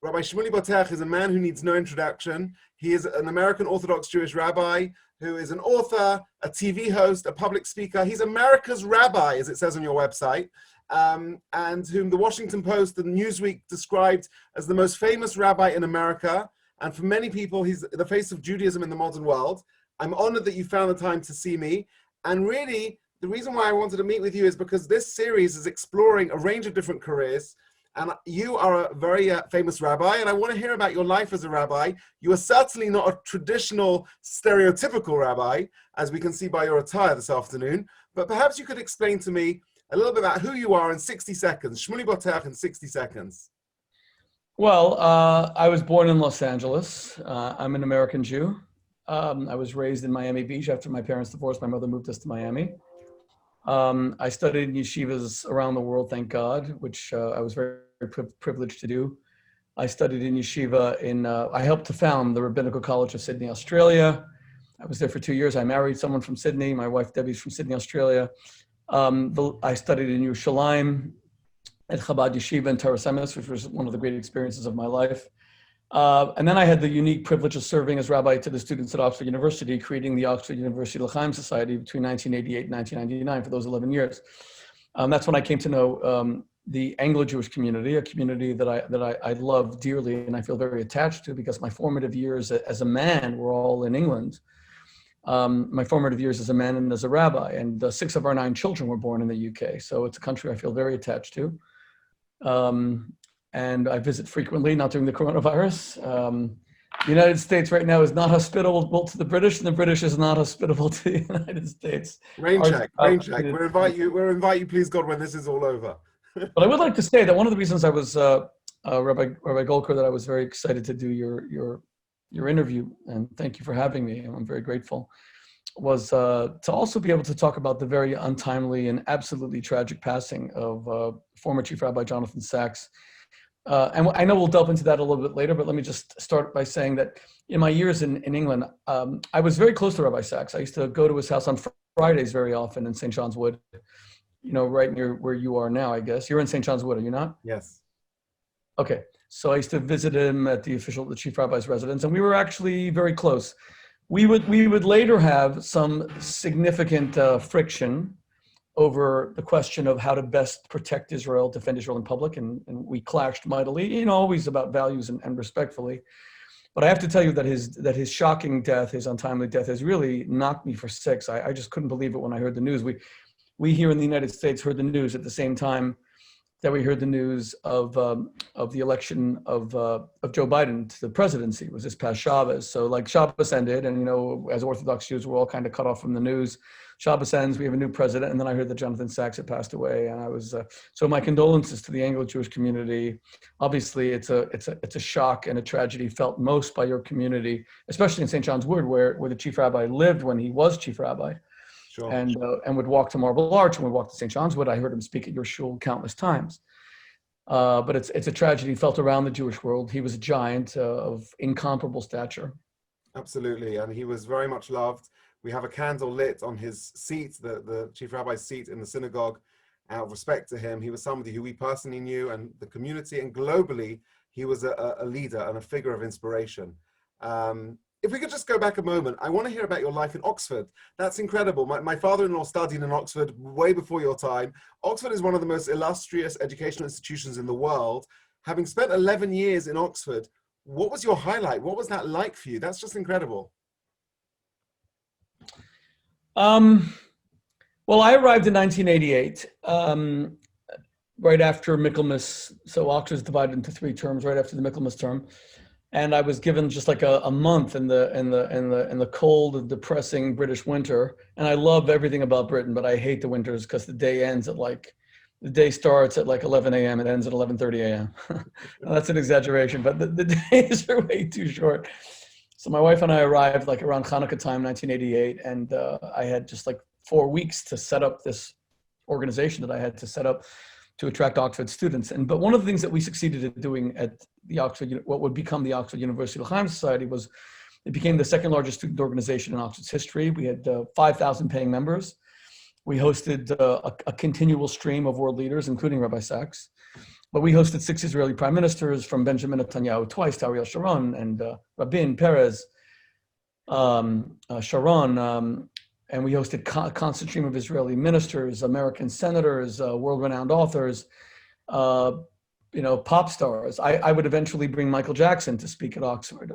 Rabbi Shmuley Boteach is a man who needs no introduction. He is an American Orthodox Jewish rabbi who is an author, a TV host, a public speaker. He's America's rabbi, as it says on your website, and whom the Washington Post and Newsweek described as the most famous rabbi in America. And for many people, he's the face of Judaism in the modern world. I'm honored that you found the time to see me. And really, the reason why I wanted to meet with you is because this series is exploring a range of different careers. And you are a very famous rabbi, and I want to hear about your life as a rabbi. You are certainly not a traditional, stereotypical rabbi, as we can see by your attire this afternoon. But perhaps you could explain to me a little bit about who you are in 60 seconds. Shmuley Boteach in 60 seconds. Well, I was born in Los Angeles. I'm an American Jew. I was raised in Miami Beach. After my parents divorced, my mother moved us to Miami. I studied in yeshivas around the world, thank God, which I was very privileged to do. I studied in yeshiva I helped to found the Rabbinical College of Sydney, Australia. I was there for 2 years. I married someone from Sydney. My wife, Debbie's from Sydney, Australia. I studied in Yerushalayim at Chabad Yeshiva in Torah Emes, which was one of the great experiences of my life. And then I had the unique privilege of serving as rabbi to the students at Oxford University, creating the Oxford University L'Chaim Society between 1988 and 1999 for those 11 years. That's when I came to know the Anglo-Jewish community, a community that I love dearly and I feel very attached to because my formative years as a man were all in England. My formative years as a man and as a rabbi, and 6 of our 9 children were born in the UK. So it's a country I feel very attached to. And I visit frequently, not during the coronavirus. The United States right now is not hospitable to the British, and the British is not hospitable to the United States. Rain check. We'll invite you, please God, when this is all over. But I would like to say that one of the reasons I was, Rabbi Golker, that I was very excited to do your interview, and thank you for having me, and I'm very grateful, was to also be able to talk about the very untimely and absolutely tragic passing of former Chief Rabbi Jonathan Sacks. And I know we'll delve into that a little bit later, but let me just start by saying that in my years in England, I was very close to Rabbi Sacks. I used to go to his house on Fridays very often in St. John's Wood, right near where you are now, I guess. You're in St. John's Wood, are you not? Yes. Okay. So I used to visit him at the Chief Rabbi's residence, and we were actually very close. We would later have some significant friction over the question of how to best protect Israel, defend Israel in public, and we clashed mightily, always about values and respectfully. But I have to tell you that his shocking death, his untimely death, has really knocked me for 6. I just couldn't believe it when I heard the news. We here in the United States heard the news at the same time that we heard the news of the election of Joe Biden to the presidency. It was this past Shabbos. So like Shabbos ended, and as Orthodox Jews, we're all kind of cut off from the news. Shabbos ends, we have a new president, and then I heard that Jonathan Sacks had passed away, and I was so my condolences to the Anglo-Jewish community. Obviously, it's a shock and a tragedy felt most by your community, especially in St. John's Wood, where the Chief Rabbi lived when he was Chief Rabbi. Sure. And would walk to Marble Arch and would walk to St. John's Wood. I heard him speak at your shul countless times. But it's a tragedy felt around the Jewish world. He was a giant of incomparable stature. Absolutely, and he was very much loved. We have a candle lit on his seat, the Chief Rabbi's seat in the synagogue, out of respect to him. He was somebody who we personally knew, and the community, and globally, he was a leader and a figure of inspiration. If we could just go back a moment, I want to hear about your life in Oxford. That's incredible. My father-in-law studied in Oxford way before your time. Oxford is one of the most illustrious educational institutions in the world. Having spent 11 years in Oxford, what was your highlight? What was that like for you? That's just incredible. Well, I arrived in 1988, right after Michaelmas. So Oxford's divided into 3 terms, right after the Michaelmas term. And I was given just like a month in the cold and depressing British winter. And I love everything about Britain, but I hate the winters because the day starts at like 11 a.m. and ends at 11:30 a.m. That's an exaggeration, but the days are way too short. So my wife and I arrived like around Hanukkah time, 1988. And I had just like 4 weeks to set up this organization that I had to set up to attract Oxford students. But one of the things that we succeeded at doing at the Oxford, what would become the Oxford University L'Chaim Society, was it became the 2nd largest student organization in Oxford's history. We had 5,000 paying members. We hosted a continual stream of world leaders, including Rabbi Sacks. But we hosted 6 Israeli prime ministers, from Benjamin Netanyahu twice to Ariel Sharon and Rabin, Peres, Sharon, and we hosted a constant stream of Israeli ministers, American senators, world-renowned authors, pop stars. I would eventually bring Michael Jackson to speak at Oxford,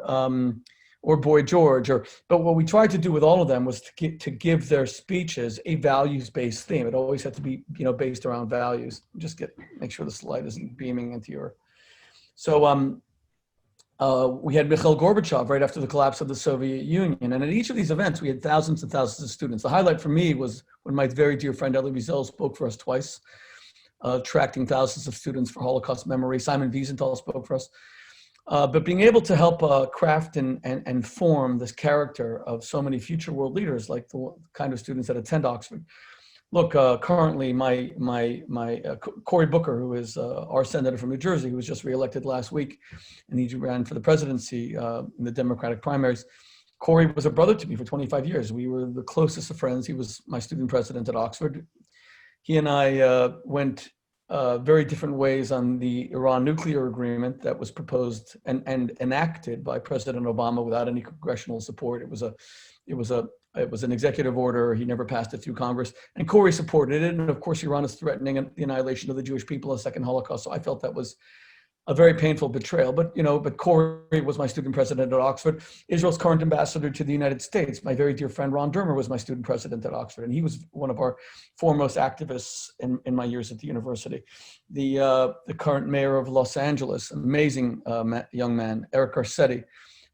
or Boy George. But what we tried to do with all of them was to give their speeches a values-based theme. It always had to be, based around values. Just make sure the slide isn't beaming into your. So we had Mikhail Gorbachev right after the collapse of the Soviet Union. And at each of these events, we had thousands and thousands of students. The highlight for me was when my very dear friend Elie Wiesel spoke for us twice, attracting thousands of students for Holocaust memory. Simon Wiesenthal spoke for us. But being able to help craft and form this character of so many future world leaders, like the kind of students that attend Oxford. Look, currently my Cory Booker, who is our senator from New Jersey, who was just reelected last week, and he ran for the presidency in the Democratic primaries. Cory was a brother to me for 25 years. We were the closest of friends. He was my student president at Oxford. He and I went very different ways on the Iran nuclear agreement that was proposed and enacted by President Obama without any congressional support. It was an executive order. He never passed it through Congress, and Cory supported it. And of course, Iran is threatening the annihilation of the Jewish people, a second Holocaust. So I felt that was a very painful betrayal. But Cory was my student president at Oxford. Israel's current ambassador to the United States, my very dear friend Ron Dermer, was my student president at Oxford, and he was one of our foremost activists in my years at the university. The current mayor of Los Angeles, amazing young man, Eric Garcetti,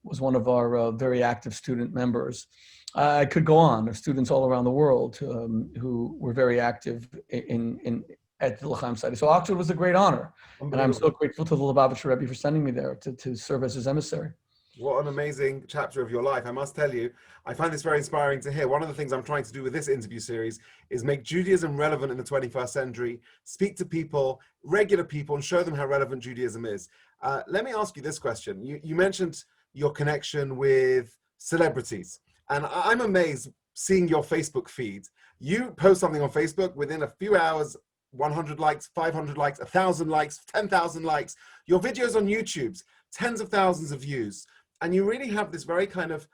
was one of our very active student members. I could go on. There's students all around the world who were very active at the L'chaim Society. So Oxford was a great honor. And I'm so grateful to the Lubavitcher Rebbe for sending me there to serve as his emissary. What an amazing chapter of your life. I must tell you, I find this very inspiring to hear. One of the things I'm trying to do with this interview series is make Judaism relevant in the 21st century, speak to people, regular people, and show them how relevant Judaism is. Let me ask you this question. You mentioned your connection with celebrities. And I'm amazed seeing your Facebook feed. You post something on Facebook, within a few hours, 100 likes, 500 likes, 1,000 likes, 10,000 likes. Your videos on YouTube's tens of thousands of views. And you really have this very kind of,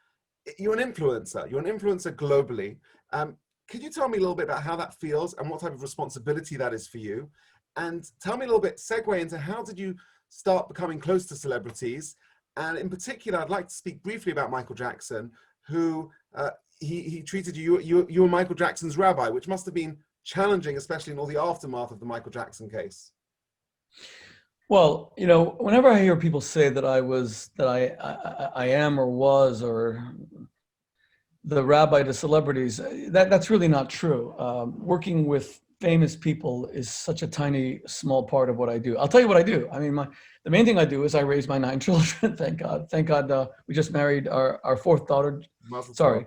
you're an influencer. You're an influencer globally. Could you tell me a little bit about how that feels and what type of responsibility that is for you? And tell me a little bit, segue into how did you start becoming close to celebrities? And in particular, I'd like to speak briefly about Michael Jackson, who he treated you were Michael Jackson's rabbi, which must have been challenging, especially in all the aftermath of the Michael Jackson case. Well, whenever I hear people say that I am or was or the rabbi to celebrities, that's really not true. Working with famous people is such a tiny, small part of what I do. I'll tell you what I do. I mean, the main thing I do is I raise my 9 children. Thank God. Thank God we just married our 4th daughter. Sorry.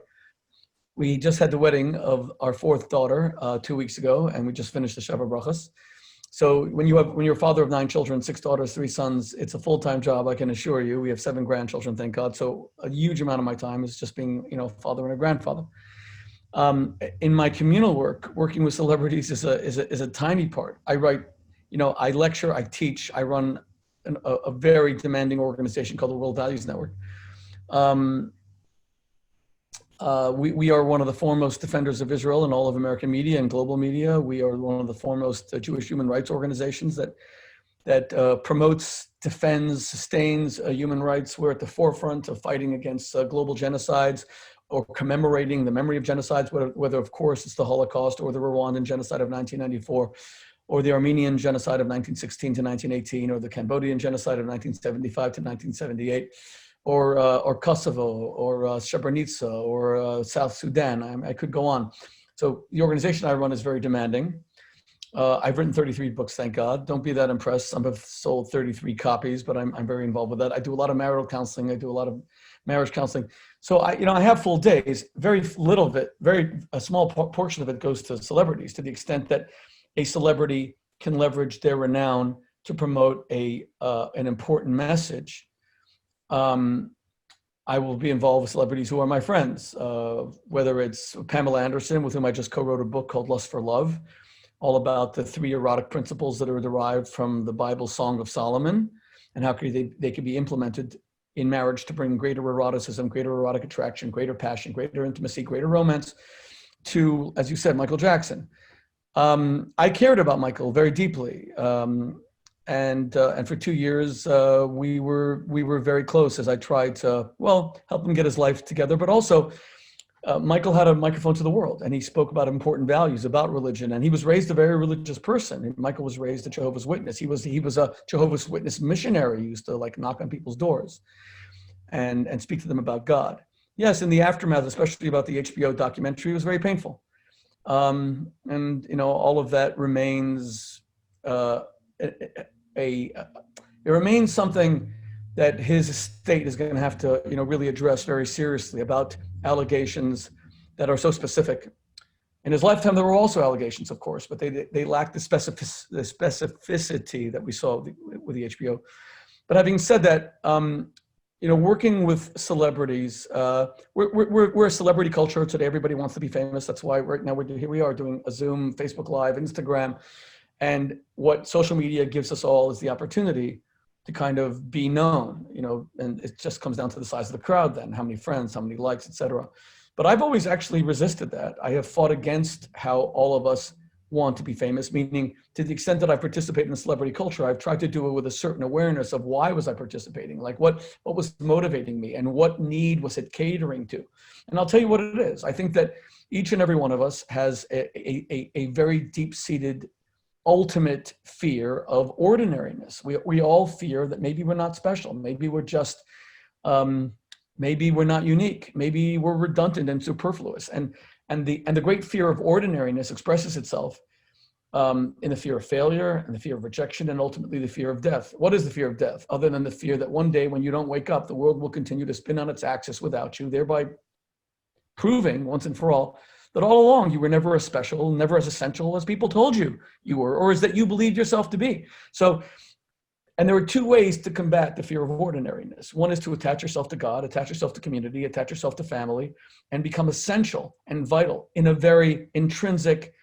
We just had the wedding of our 4th daughter 2 weeks ago, and we just finished the Sheva Brachas. So when you're a father of 9 children, 6 daughters, 3 sons, it's a full-time job, I can assure you. We have 7 grandchildren, thank God. So a huge amount of my time is just being, a father and a grandfather. In my communal work, working with celebrities is a tiny part. I write, I lecture, I teach, I run a very demanding organization called the World Values Network. We are one of the foremost defenders of Israel in all of American media and global media. We are one of the foremost Jewish human rights organizations that promotes, defends, sustains human rights. We're at the forefront of fighting against global genocides or commemorating the memory of genocides, whether of course it's the Holocaust or the Rwandan genocide of 1994, or the Armenian genocide of 1916 to 1918, or the Cambodian genocide of 1975 to 1978. Or Kosovo, or Srebrenica, or South Sudan. I could go on. So the organization I run is very demanding. I've written 33 books, thank God. Don't be that impressed. Some have sold 33 copies, but I'm very involved with that. I do a lot of marital counseling. I do a lot of marriage counseling. So I have full days. Very little of it, a small portion of it goes to celebrities, to the extent that a celebrity can leverage their renown to promote an important message. I will be involved with celebrities who are my friends, whether it's Pamela Anderson, with whom I just co-wrote a book called Lust for Love, all about the 3 erotic principles that are derived from the Bible Song of Solomon, and how they could be implemented in marriage to bring greater eroticism, greater erotic attraction, greater passion, greater intimacy, greater romance to, as you said, Michael Jackson. I cared about Michael very deeply. And for 2 years, we were very close as I tried to, help him get his life together, but also Michael had a microphone to the world, and he spoke about important values, about religion, and he was raised a very religious person. Michael was raised a Jehovah's Witness. He was a Jehovah's Witness missionary. He used to knock on people's doors and speak to them about God. Yes, in the aftermath, especially about the HBO documentary, it was very painful. And all of that remains it remains something that his estate is going to have to, really address very seriously, about allegations that are so specific. In his lifetime, there were also allegations, of course, but they lacked the specificity that we saw with the HBO. But having said that, working with celebrities, we're a celebrity culture today. Everybody wants to be famous. That's why right now here we are doing a Zoom, Facebook Live, Instagram. And what social media gives us all is the opportunity to kind of be known, and it just comes down to the size of the crowd then, how many friends, how many likes, etc. But I've always actually resisted that. I have fought against how all of us want to be famous, meaning to the extent that I participate in the celebrity culture, I've tried to do it with a certain awareness of why was I participating, like what was motivating me and what need was it catering to. And I'll tell you what it is. I think that each and every one of us has a very deep-seated ultimate fear of ordinariness. We all fear that maybe we're not special. Maybe we're just, maybe we're not unique. Maybe we're redundant and superfluous. And the great fear of ordinariness expresses itself in the fear of failure and the fear of rejection and ultimately the fear of death. What is the fear of death? Other than the fear that one day when you don't wake up, the world will continue to spin on its axis without you, thereby proving once and for all that all along you were never as special, never as essential as people told you you were, or as that you believed yourself to be. So, and there are 2 ways to combat the fear of ordinariness. One is to attach yourself to God, attach yourself to community, attach yourself to family, and become essential and vital in a very intrinsic,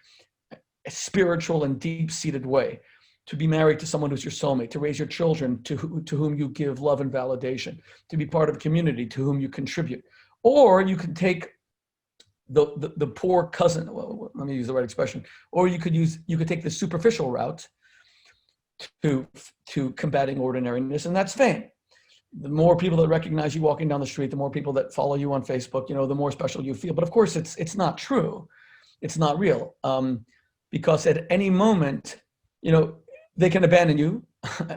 spiritual, and deep-seated way. To be married to someone who's your soulmate, to raise your children to whom you give love and validation, to be part of a community to whom you contribute. Or you can take the poor cousin, well, let me use the right expression, or you could take the superficial route to combating ordinariness, and that's fame. The more people that recognize you walking down the street, the more people that follow you on Facebook, the more special you feel. But of course, it's not true. It's not real, because at any moment, they can abandon you,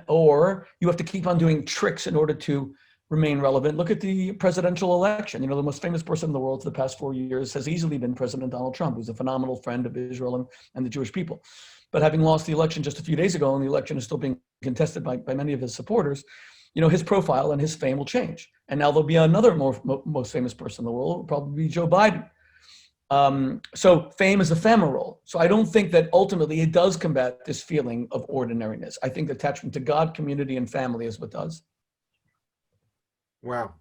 or you have to keep on doing tricks in order to remain relevant. Look at the presidential election. The most famous person in the world for the past 4 years has easily been President Donald Trump, who's a phenomenal friend of Israel and the Jewish people. But having lost the election just a few days ago, and the election is still being contested by many of his supporters, his profile and his fame will change. And now there'll be another most famous person in the world, will probably be Joe Biden. So fame is ephemeral. So I don't think that ultimately it does combat this feeling of ordinariness. I think attachment to God, community, and family is what does. Wow,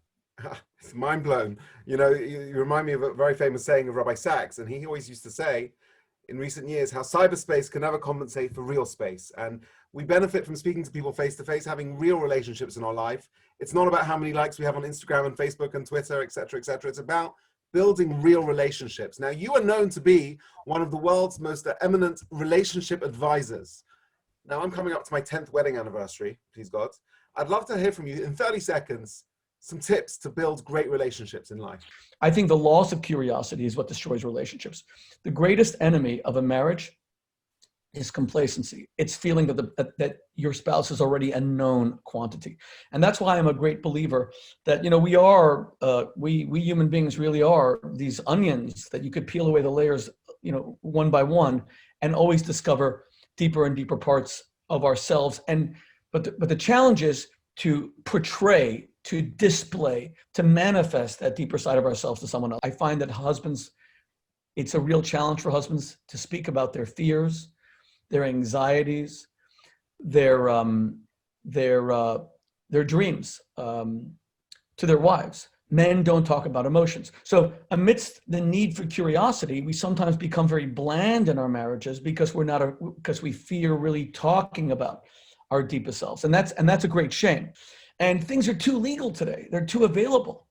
it's mind blown. You remind me of a very famous saying of Rabbi Sacks, and he always used to say in recent years how cyberspace can never compensate for real space. And we benefit from speaking to people face to face, having real relationships in our life. It's not about how many likes we have on Instagram and Facebook and Twitter, et cetera, et cetera. It's about building real relationships. Now, you are known to be one of the world's most eminent relationship advisors. Now, I'm coming up to my 10th wedding anniversary, please God. I'd love to hear from you in 30 seconds. Some tips to build great relationships in life. I think the loss of curiosity is what destroys relationships. The greatest enemy of a marriage is complacency. It's feeling that your spouse is already a known quantity. And that's why I'm a great believer that, we human beings really are these onions that you could peel away the layers, one by one, and always discover deeper and deeper parts of ourselves. But the challenge is to portray, to display, to manifest that deeper side of ourselves to someone else. I find that it's a real challenge for husbands to speak about their fears, their anxieties, their dreams to their wives, men don't talk about emotions. So amidst the need for curiosity, we sometimes become very bland in our marriages because because we fear really talking about our deepest selves. And that's a great shame. And things are too legal today. They're too available.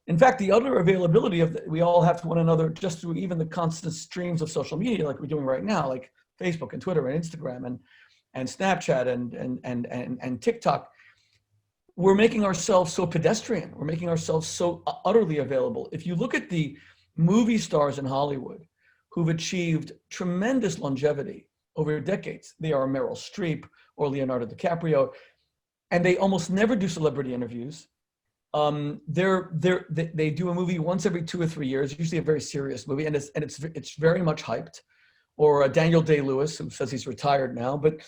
In fact, the utter availability we all have to one another just through even the constant streams of social media like we're doing right now, like Facebook and Twitter and Instagram and Snapchat and TikTok. We're making ourselves so pedestrian. We're making ourselves so utterly available. If you look at the movie stars in Hollywood who've achieved tremendous longevity over decades, they are Meryl Streep or Leonardo DiCaprio, and they almost never do celebrity interviews. They do a movie once every 2 or 3 years, usually a very serious movie, and it's very much hyped. Or Daniel Day-Lewis, who says he's retired now, but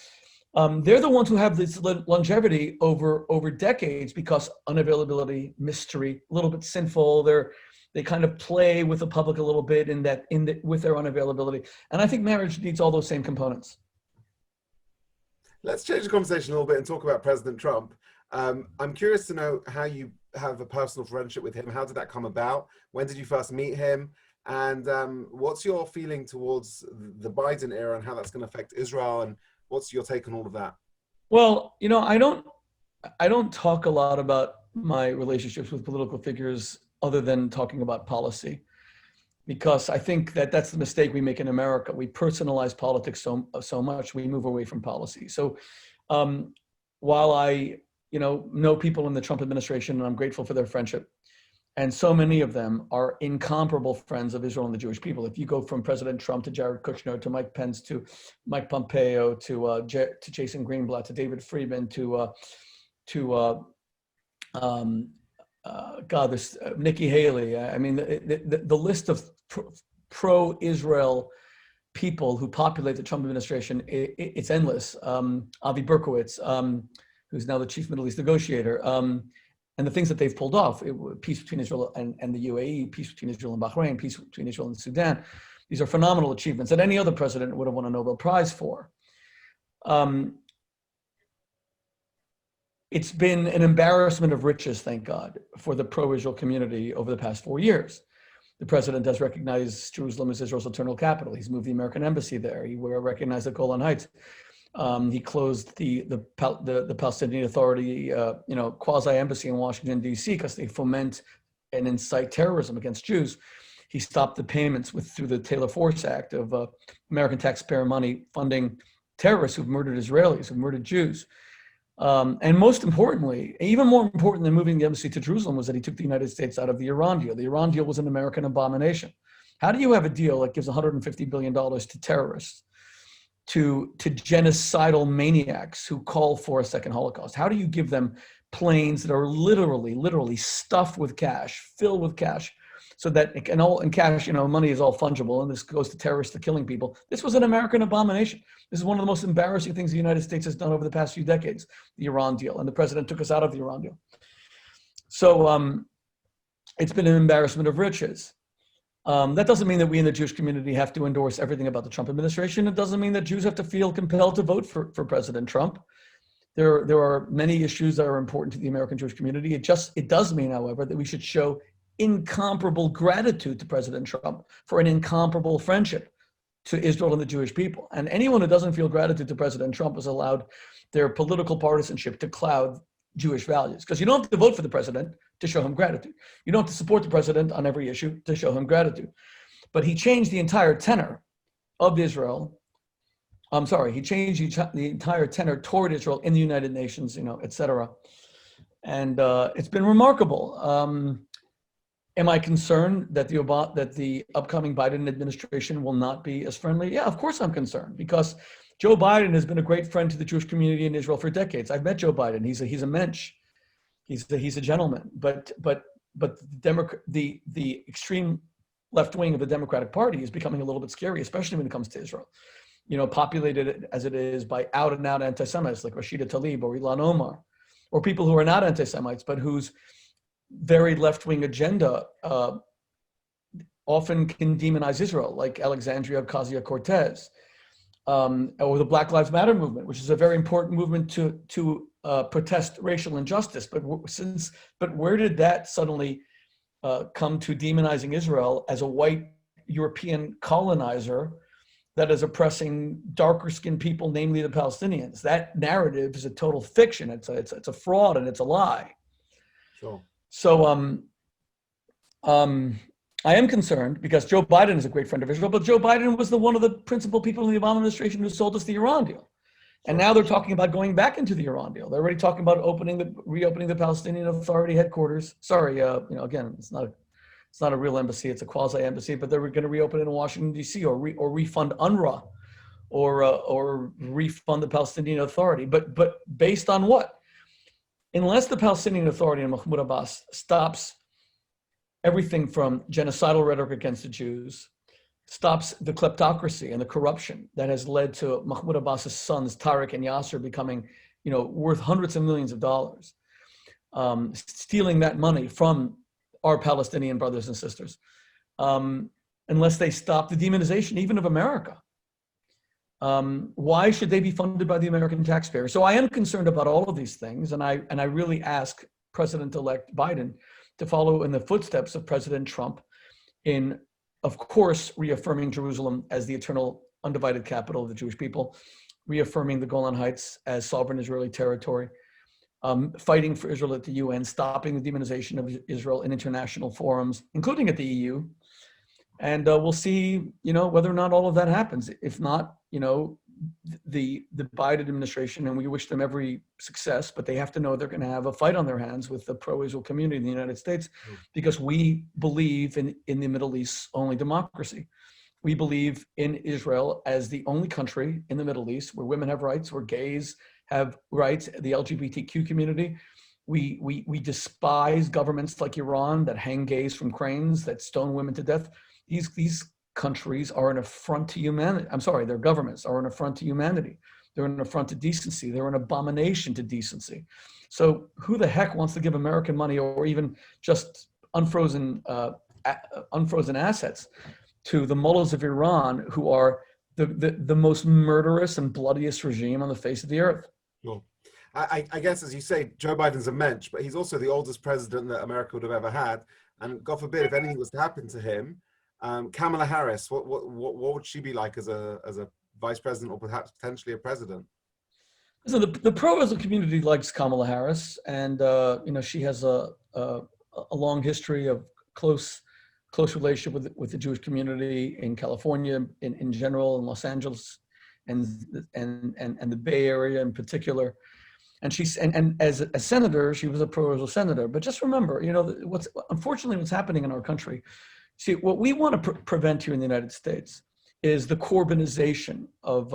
they're the ones who have this longevity over decades because unavailability, mystery, a little bit sinful. They kind of play with the public a little bit with their unavailability. And I think marriage needs all those same components. Let's change the conversation a little bit and talk about President Trump. I'm curious to know how you have a personal friendship with him. How did that come about? When did you first meet him? And what's your feeling towards the Biden era and how that's going to affect Israel? And what's your take on all of that? Well, I don't talk a lot about my relationships with political figures other than talking about policy, because I think that's the mistake we make in America. We personalize politics so much, we move away from policy. So while I know people in the Trump administration, and I'm grateful for their friendship, and so many of them are incomparable friends of Israel and the Jewish people. If you go from President Trump to Jared Kushner to Mike Pence to Mike Pompeo to Jason Greenblatt to David Friedman to Nikki Haley. I mean, the list of pro-Israel people who populate the Trump administration, it's endless. Avi Berkowitz, who's now the chief Middle East negotiator. And the things that they've pulled off, peace between Israel and the UAE, peace between Israel and Bahrain, peace between Israel and Sudan. These are phenomenal achievements that any other president would have won a Nobel Prize for. It's been an embarrassment of riches, thank God, for the pro-Israel community over the past 4 years. The president has recognized Jerusalem as Israel's eternal capital. He's moved the American embassy there. He recognized the Golan Heights. He closed the Palestinian Authority, quasi-embassy in Washington, D.C. because they foment and incite terrorism against Jews. He stopped the payments through the Taylor Force Act of American taxpayer money funding terrorists who've murdered Israelis, who've murdered Jews. And most importantly, even more important than moving the embassy to Jerusalem, was that he took the United States out of the Iran deal. The Iran deal was an American abomination. How do you have a deal that gives $150 billion to terrorists, to genocidal maniacs who call for a second Holocaust? How do you give them planes that are literally stuffed with cash, filled with cash, so that cash, money is all fungible, and this goes to terrorists, to killing people? This was an American abomination. This is one of the most embarrassing things the United States has done over the past few decades, the Iran deal, and the president took us out of the Iran deal. So it's been an embarrassment of riches. That doesn't mean that we in the Jewish community have to endorse everything about the Trump administration. It doesn't mean that Jews have to feel compelled to vote for President Trump. There are many issues that are important to the American Jewish community. It does mean, however, that we should show incomparable gratitude to President Trump for an incomparable friendship to Israel and the Jewish people. And anyone who doesn't feel gratitude to President Trump has allowed their political partisanship to cloud Jewish values. Because you don't have to vote for the president to show him gratitude. You don't have to support the president on every issue to show him gratitude. But he changed the entire tenor of Israel. He changed the entire tenor toward Israel in the United Nations, et cetera. And it's been remarkable. Am I concerned that the upcoming Biden administration will not be as friendly? Yeah, of course I'm concerned, because Joe Biden has been a great friend to the Jewish community in Israel for decades. I've met Joe Biden. He's a mensch. He's a gentleman. But the extreme left wing of the Democratic Party is becoming a little bit scary, especially when it comes to Israel. Populated as it is by out and out anti-Semites like Rashida Tlaib or Ilan Omar, or people who are not anti-Semites but whose very left-wing agenda often can demonize Israel, like Alexandria Ocasio-Cortez, or the Black Lives Matter movement, which is a very important movement to protest racial injustice. But where did that suddenly come to demonizing Israel as a white European colonizer that is oppressing darker skinned people, namely the Palestinians. That narrative is a total fiction. It's a fraud and it's a lie. Sure. So I am concerned because Joe Biden is a great friend of Israel, but Joe Biden was one of the principal people in the Obama administration who sold us the Iran deal. And now they're talking about going back into the Iran deal. They're already talking about reopening the Palestinian Authority headquarters. Sorry, again, it's not a real embassy; it's a quasi embassy. But they're going to reopen it in Washington D.C. or refund UNRWA, or refund the Palestinian Authority. But based on what? Unless the Palestinian Authority and Mahmoud Abbas stops everything from genocidal rhetoric against the Jews, stops the kleptocracy and the corruption that has led to Mahmoud Abbas's sons, Tariq and Yasser, becoming, worth hundreds of millions of dollars, stealing that money from our Palestinian brothers and sisters, unless they stop the demonization even of America. Why should they be funded by the American taxpayer? So I am concerned about all of these things, and I really ask President-elect Biden to follow in the footsteps of President Trump in, of course, reaffirming Jerusalem as the eternal undivided capital of the Jewish people, reaffirming the Golan Heights as sovereign Israeli territory, fighting for Israel at the UN, stopping the demonization of Israel in international forums, including at the EU. And we'll see, whether or not all of that happens. If not, the Biden administration, and we wish them every success, but they have to know they're going to have a fight on their hands with the pro-Israel community in the United States, because we believe in the Middle East's only democracy. We believe in Israel as the only country in the Middle East where women have rights, where gays have rights, the LGBTQ community. We despise governments like Iran that hang gays from cranes, that stone women to death. These countries are an affront to humanity. I'm sorry, their governments are an affront to humanity. They're an affront to decency. They're an abomination to decency. So who the heck wants to give American money or even just unfrozen assets to the mullahs of Iran, who are the most murderous and bloodiest regime on the face of the earth? Well, I guess, as you say, Joe Biden's a mensch, but he's also the oldest president that America would have ever had. And God forbid, if anything was to happen to him, Kamala Harris, what would she be like as a vice president or perhaps potentially a president? So the pro-Israel community likes Kamala Harris, and she has a long history of close relationship with the Jewish community in California in general, in Los Angeles, and the Bay Area in particular. And as a senator, she was a pro-Israel senator. But just remember, unfortunately what's happening in our country. See, what we want to prevent here in the United States is the Corbynization of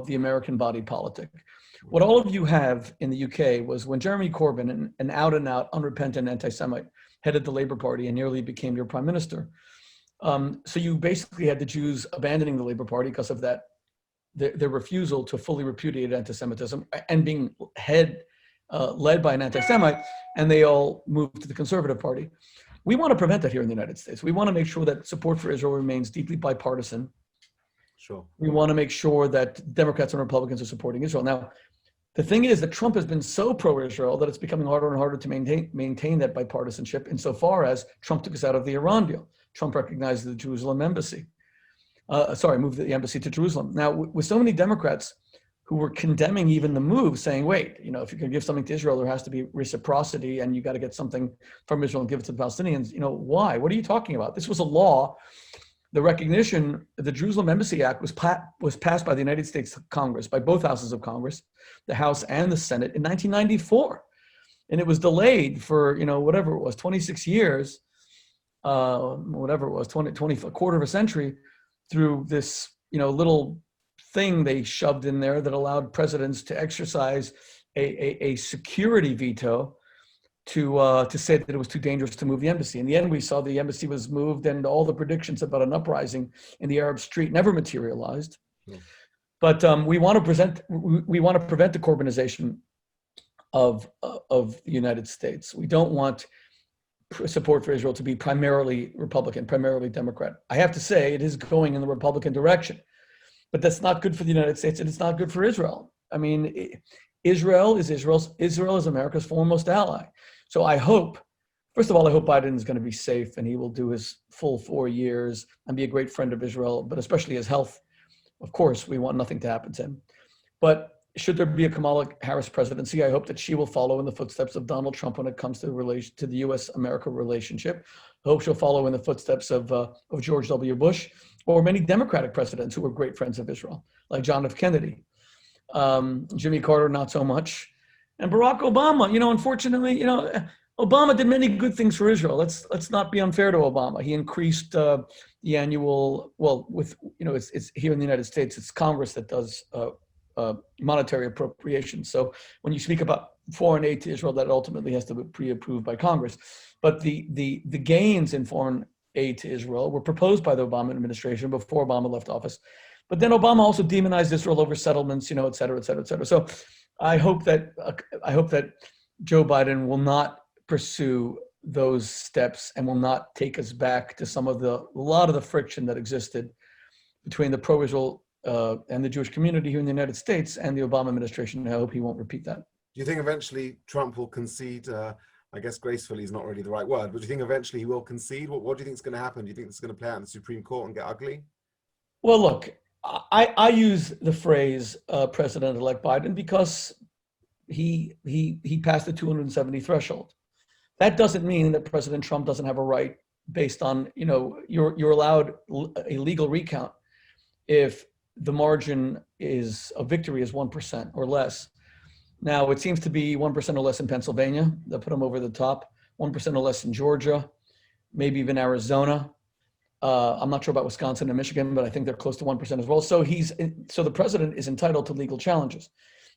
the American body politic. What all of you have in the UK was when Jeremy Corbyn, an out-and-out, unrepentant anti-Semite, headed the Labour Party and nearly became your prime minister. So you basically had the Jews abandoning the Labour Party because of that, their refusal to fully repudiate anti-Semitism and being led by an anti-Semite, and they all moved to the Conservative Party. We want to prevent that here in the United States. We want to make sure that support for Israel remains deeply bipartisan. Sure. We want to make sure that Democrats and Republicans are supporting Israel. Now, the thing is that Trump has been so pro-Israel that it's becoming harder and harder to maintain that bipartisanship, insofar as Trump took us out of the Iran deal. Trump recognized the Jerusalem embassy. Moved the embassy to Jerusalem. Now, with so many Democrats who were condemning even the move, saying, wait, if you're going to give something to Israel, there has to be reciprocity, and you got to get something from Israel and give it to the Palestinians. Why? What are you talking about? This was a law. The recognition, the Jerusalem Embassy Act was passed by the United States Congress, by both houses of Congress, the House and the Senate, in 1994. And it was delayed for, whatever it was, 26 years, a quarter of a century, through this, little thing they shoved in there that allowed presidents to exercise a security veto to say that it was too dangerous to move the embassy. In the end, we saw the embassy was moved, and all the predictions about an uprising in the Arab street never materialized. Yeah. But we want to prevent the Corbynization of the United States. We don't want support for Israel to be primarily Republican, primarily Democrat. I have to say, it is going in the Republican direction, but that's not good for the United States, and it's not good for Israel. I mean, Israel is America's foremost ally. So I hope First of all, I hope Biden is going to be safe and he will do his full 4 years and be a great friend of Israel, but especially his health. Of course, we want nothing to happen to him. But should there be a Kamala Harris presidency, I hope that she will follow in the footsteps of Donald Trump when it comes to the U.S.-America relationship. I hope she'll follow in the footsteps of George W. Bush or many Democratic presidents who were great friends of Israel, like John F. Kennedy. Jimmy Carter, not so much. And Barack Obama, unfortunately, Obama did many good things for Israel. Let's not be unfair to Obama. He increased the annual, it's here in the United States, it's Congress that does monetary appropriations. So when you speak about foreign aid to Israel, that ultimately has to be pre-approved by Congress. But the gains in foreign aid to Israel were proposed by the Obama administration before Obama left office. But then Obama also demonized Israel over settlements, et cetera, et cetera, et cetera. So I hope that Joe Biden will not pursue those steps and will not take us back to a lot of the friction that existed between the pro-Israel and the Jewish community here in the United States and the Obama administration. I hope he won't repeat that. Do you think eventually Trump will concede? I guess gracefully is not really the right word, but do you think eventually he will concede? What do you think is going to happen? Do you think this is going to play out in the Supreme Court and get ugly? Well, look, I use the phrase President-elect Biden because he passed the 270 threshold. That doesn't mean that President Trump doesn't have a right based on, you're allowed a legal recount if the margin of victory is 1% or less. Now, it seems to be 1% or less in Pennsylvania. They'll put him over the top. 1% or less in Georgia, maybe even Arizona. I'm not sure about Wisconsin and Michigan, but I think they're close to 1% as well. So the president is entitled to legal challenges.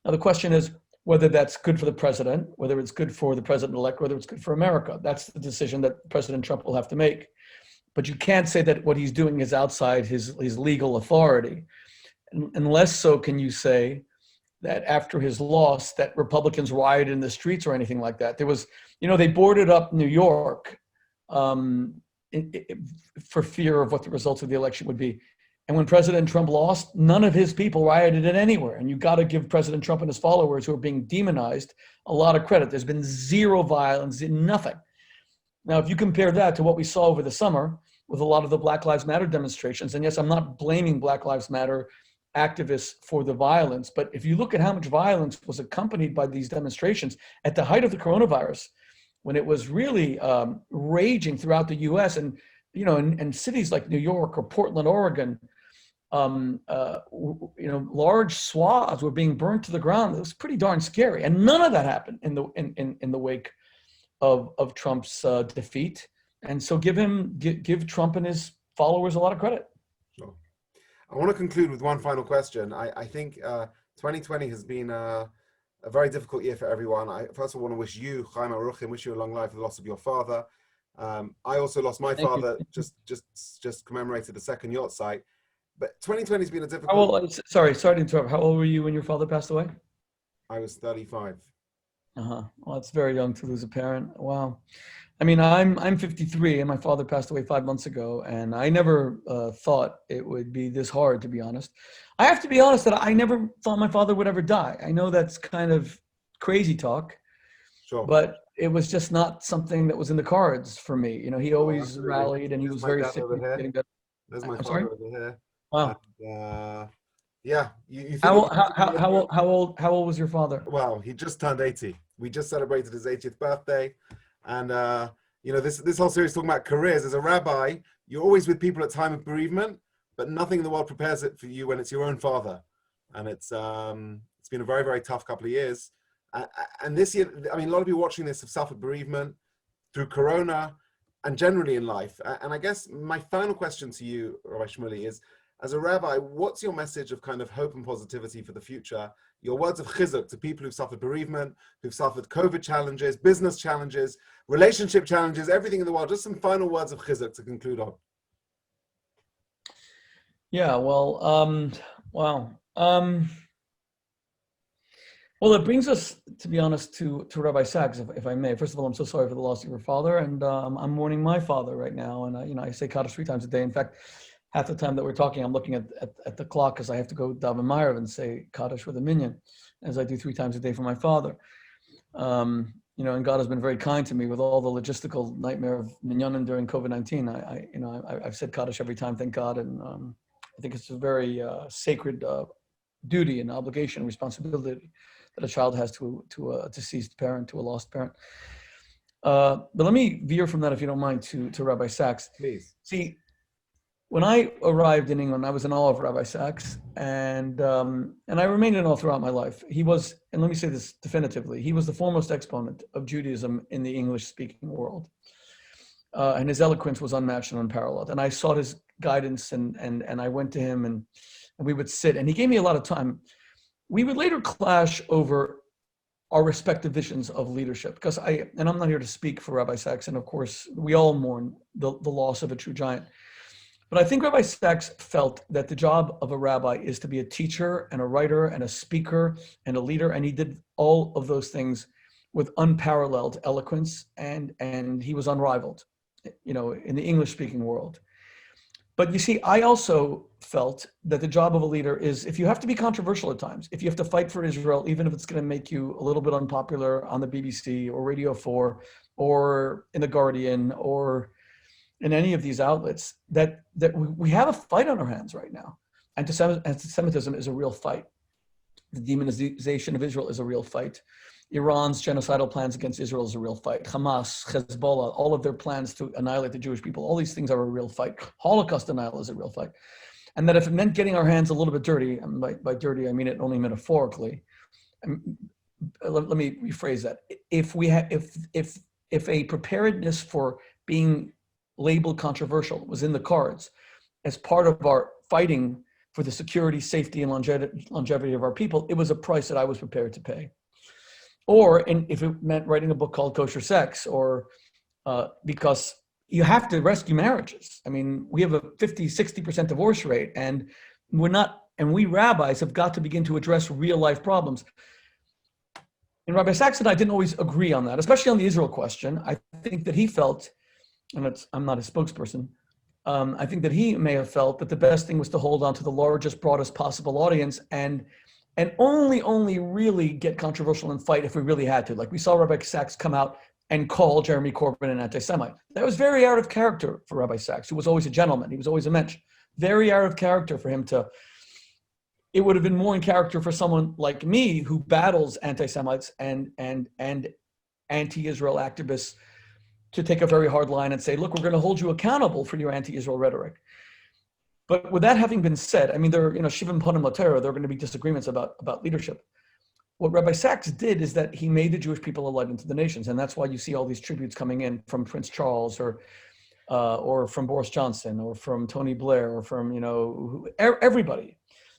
Now, the question is whether that's good for the president, whether it's good for the president-elect, whether it's good for America. That's the decision that President Trump will have to make. But you can't say that what he's doing is outside his legal authority. Unless so can you say that after his loss that Republicans rioted in the streets or anything like that. There was, they boarded up New York for fear of what the results of the election would be. And when President Trump lost, none of his people rioted it anywhere. And you got to give President Trump and his followers who are being demonized a lot of credit. There's been zero violence, nothing. Now, if you compare that to what we saw over the summer with a lot of the Black Lives Matter demonstrations, and yes, I'm not blaming Black Lives Matter activists for the violence, but if you look at how much violence was accompanied by these demonstrations at the height of the coronavirus, when it was really raging throughout the U.S. and in cities like New York or Portland, Oregon, large swaths were being burned to the ground. It was pretty darn scary, and none of that happened in the wake of Trump's defeat. And so give Trump and his followers a lot of credit. Sure. I want to conclude with one final question. I think 2020 has been a very difficult year for everyone. I first of all want to wish you, Chaim Aruchim, wish you a long life for the loss of your father. I also lost my father, just commemorated the second yacht site. But 2020 has been a difficult... Sorry to interrupt. How old were you when your father passed away? I was 35. Well, it's very young to lose a parent. Wow. I mean, I'm 53 and my father passed away 5 months ago, and I never thought it would be this hard, to be honest. I have to be honest that I never thought my father would ever die. I know that's kind of crazy talk, sure, but it was just not something that was in the cards for me. He always rallied, and he was very sick. There's my father over here. Wow. And, yeah. You think how old was your father? Well, he just turned 80. We just celebrated his 80th birthday. And, this whole series talking about careers. As a rabbi, you're always with people at time of bereavement, but nothing in the world prepares it for you when it's your own father. And it's been a very, very tough couple of years. And this year, I mean, a lot of people watching this have suffered bereavement through Corona and generally in life. And I guess my final question to you, Rabbi Shmuley, is, as a rabbi, what's your message of kind of hope and positivity for the future? Your words of chizuk to people who've suffered bereavement, who've suffered COVID challenges, business challenges, relationship challenges, everything in the world. Just some final words of chizuk to conclude on. Yeah, well, wow. Well, it brings us, to be honest, to Rabbi Sacks, if I may. First of all, I'm so sorry for the loss of your father, and I'm mourning my father right now. And I say Kaddish 3 times a day. In fact, half the time that we're talking, I'm looking at the clock because I have to go daven Ma'ariv and say Kaddish with a minyan, as I do 3 times a day for my father. And God has been very kind to me with all the logistical nightmare of minyanim during COVID-19. I've said Kaddish every time, thank God, and I think it's a very sacred duty and obligation, and responsibility that a child has to a deceased parent, to a lost parent. But let me veer from that, if you don't mind, to Rabbi Sacks. Please. See, when I arrived in England, I was in awe of Rabbi Sacks, and I remained in awe throughout my life. He was, and let me say this definitively, he was the foremost exponent of Judaism in the English-speaking world. And his eloquence was unmatched and unparalleled. And I sought his guidance, and I went to him, and we would sit, and he gave me a lot of time. We would later clash over our respective visions of leadership, because and I'm not here to speak for Rabbi Sacks, and of course, we all mourn the loss of a true giant. But I think Rabbi Sacks felt that the job of a rabbi is to be a teacher and a writer and a speaker and a leader, and he did all of those things with unparalleled eloquence, and he was unrivaled, in the English-speaking world. But you see, I also felt that the job of a leader is, if you have to be controversial at times, if you have to fight for Israel, even if it's going to make you a little bit unpopular on the BBC or Radio 4 or in The Guardian or in any of these outlets, that we have a fight on our hands right now. Anti-Semitism is a real fight. The demonization of Israel is a real fight. Iran's genocidal plans against Israel is a real fight. Hamas, Hezbollah, all of their plans to annihilate the Jewish people, all these things are a real fight. Holocaust denial is a real fight. And that if it meant getting our hands a little bit dirty, and by dirty I mean it only metaphorically, let me rephrase that. If a preparedness for being labeled controversial was in the cards as part of our fighting for the security, safety, and longevity of our people, it was a price that I was prepared to pay. Or if it meant writing a book called Kosher Sex, or because you have to rescue marriages. I mean, we have a 50-60% divorce rate, and we rabbis have got to begin to address real life problems. And Rabbi Sacks and I didn't always agree on that, especially on the Israel question. I think that he felt, and I'm not a spokesperson, I think that he may have felt that the best thing was to hold on to the largest, broadest possible audience, and only really get controversial and fight if we really had to. Like we saw Rabbi Sacks come out and call Jeremy Corbyn an anti-Semite. That was very out of character for Rabbi Sacks, who was always a gentleman. He was always a mensch. Very out of character for him it would have been more in character for someone like me who battles anti-Semites and anti-Israel activists to take a very hard line and say, look, we're going to hold you accountable for your anti-Israel rhetoric. But with that having been said, I mean, Shivim Panim Latera, there are going to be disagreements about leadership. What Rabbi Sacks did is that he made the Jewish people a light into the nations. And that's why you see all these tributes coming in from Prince Charles or from Boris Johnson or from Tony Blair or from, everybody.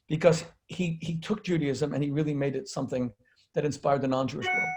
Because he took Judaism and he really made it something that inspired the non-Jewish world.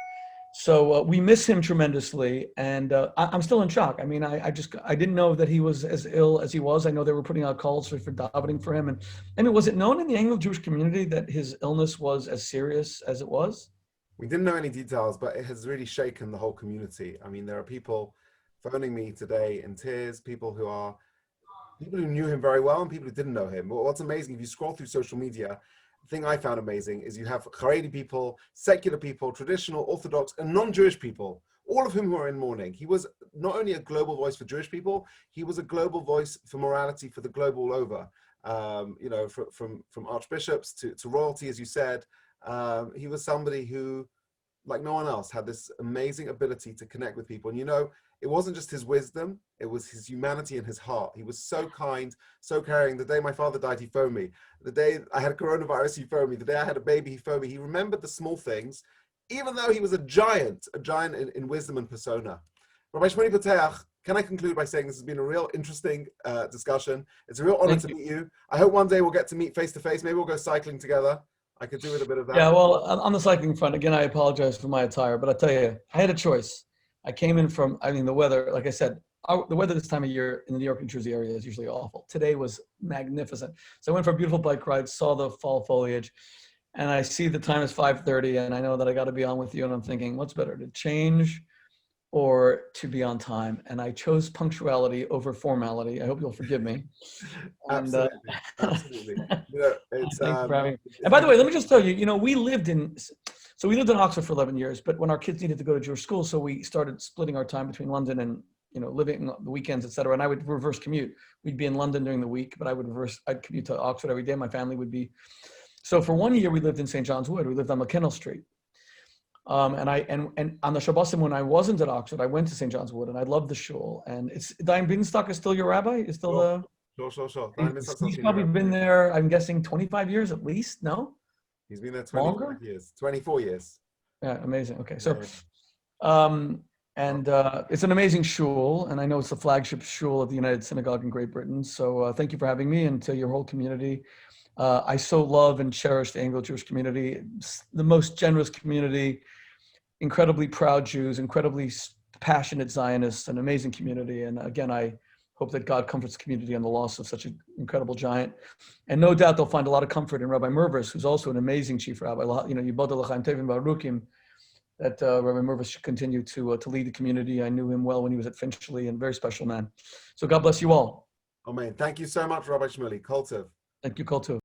So we miss him tremendously, and I'm still in shock. I mean, I didn't know that he was as ill as he was. I know they were putting out calls for davening for him. And I mean, was it known in the Anglo-Jewish community that his illness was as serious as it was? We didn't know any details, but it has really shaken the whole community. I mean, there are people phoning me today in tears, people who knew him very well and people who didn't know him. But what's amazing, if you scroll through social media, the thing I found amazing is you have Haredi people, secular people, traditional, Orthodox, and non-Jewish people, all of whom were in mourning. He was not only a global voice for Jewish people, he was a global voice for morality for the globe all over. From archbishops to royalty, as you said. He was somebody who, like no one else, had this amazing ability to connect with people. And it wasn't just his wisdom, it was his humanity and his heart. He was so kind, so caring. The day my father died, he phoned me. The day I had coronavirus, he phoned me. The day I had a baby, he phoned me. He remembered the small things, even though he was a giant in wisdom and persona. Rabbi Shmuley Boteach, can I conclude by saying this has been a real interesting discussion. It's a real honor to meet you. I hope one day we'll get to meet face to face. Maybe we'll go cycling together. I could do with a bit of that. Yeah, well, on the cycling front, again, I apologize for my attire, but I tell you, I had a choice. I came in from, the weather, like I said, the weather this time of year in the New York, New Jersey area is usually awful. Today was magnificent. So I went for a beautiful bike ride, saw the fall foliage, and I see the time is 5:30, and I know that I got to be on with you, and I'm thinking, what's better, to change or to be on time? And I chose punctuality over formality. I hope you'll forgive me. Absolutely. Absolutely. Thanks for having me. And by the way, let me just tell you, we lived in, So we lived in Oxford for 11 years, but when our kids needed to go to Jewish school, so we started splitting our time between London and, living the weekends, et cetera. And I would reverse commute. We'd be in London during the week, but I'd commute to Oxford every day. My family would be. So for 1 year, we lived in St. John's Wood. We lived on McKinnell Street. And on the Shabbosim, when I wasn't at Oxford, I went to St. John's Wood, and I loved the shul. And Dayan Bidenstock is still your rabbi? Is still Sure. He's probably been there, I'm guessing, 25 years at least, no? He's been there 24 years. 24 years. Yeah, amazing. Okay, so, it's an amazing shul, and I know it's the flagship shul of the United Synagogue in Great Britain. So thank you for having me, and to your whole community. I so love and cherish the Anglo-Jewish community. It's the most generous community, incredibly proud Jews, incredibly passionate Zionists, an amazing community. And again, I hope that God comforts the community on the loss of such an incredible giant. And no doubt they'll find a lot of comfort in Rabbi Mervis, who's also an amazing chief rabbi. Yibodel L'chaim Tevim Baruchim, that Rabbi Mervis should continue to lead the community. I knew him well when he was at Finchley, and a very special man. So God bless you all. Amen. Thank you so much, Rabbi Shmuley. Kol tov. Thank you, Kol tov.